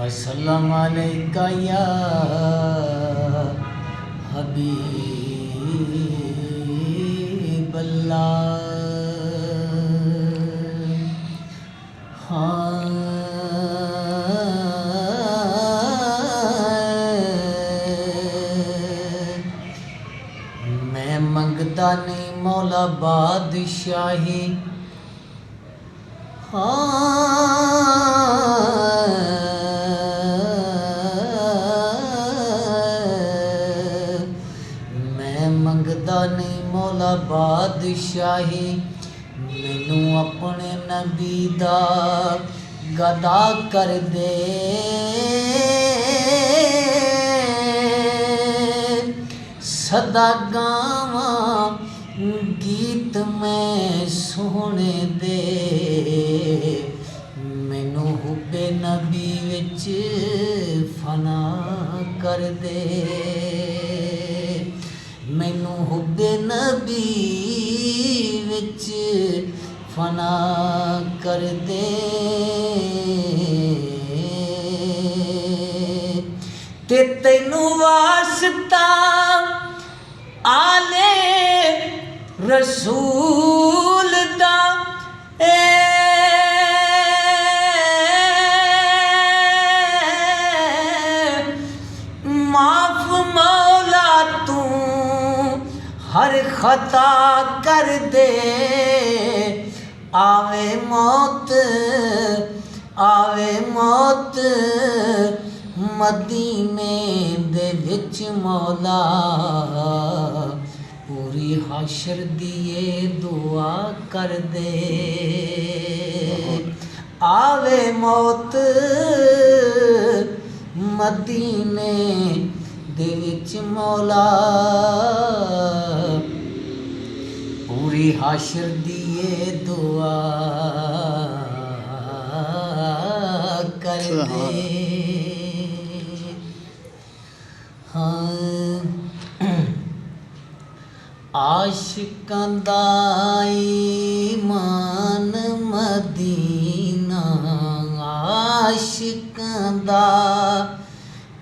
अस्सलाम अलैका या हबीब अल्लाह। हाँ मैं मंगदा नहीं मौला बादशाही, मैं मंगदा नहीं मौला बादशाही, मैनू अपने नबी दा गदा कर दे। सदा गावा गीत मैं सोहणे दे, मैनू हुब्बे नबी विच फना कर दे। मैनू हुब्बे नबी विच फना कर दे। ते तैनू वास्ता आले रसूल दा माफ मौला तू हर खता कर दे। आवे मौत मदीने दे विच मौला, पूरी हाशर दिए दुआ कर दे। आवे मौत मदीने दे विच मौला, पूरी हाशर दिए दुआ कर दे। आशिकां दा ईमान मदीना, आशिकां दा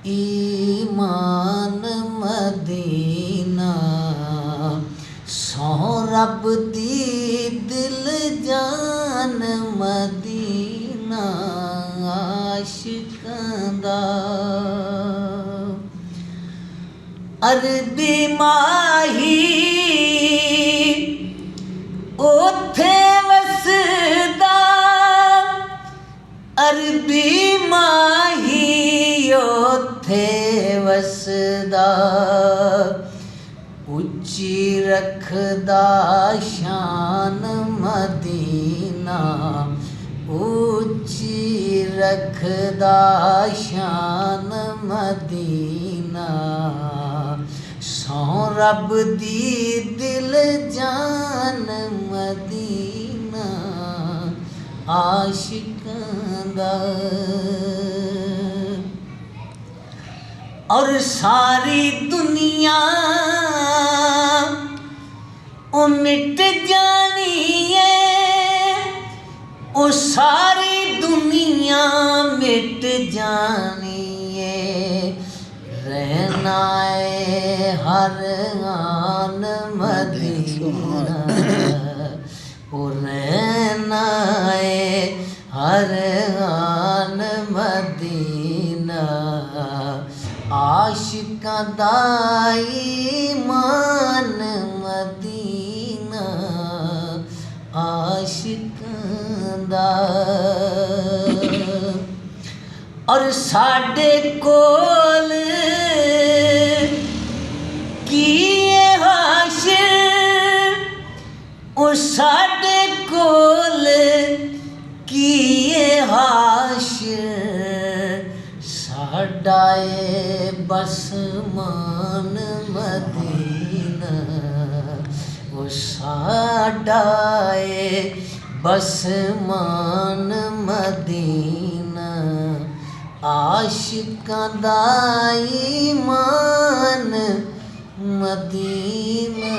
ईमान मदीना, सौ रब दी दिल जान मदीना। आशिकां दा अरबी माही ओथे वसदा, अरबी माही ओथे वसदा, उच्ची रखदा शान मदीना, उच्ची रखदा शान मदीना। सौ रब दी दिल जान मदीना, आशिकां दा। और सारी दुनिया ओ मिट जानी है, ओ सारी दुनिया मिट जानी है। रहना है हर आन मदीना, ओ रहना है हर आन मदीना। आशिकां दा ईमान मदीना, आशिकां दा। और साडे कोल कीए हाशिर, ओ साडे कोल कीए हाशिर, साडा ए बस मान मदीना, ओ साडा ए बस मान मदीना। आशिकां दा ईमान मदीना।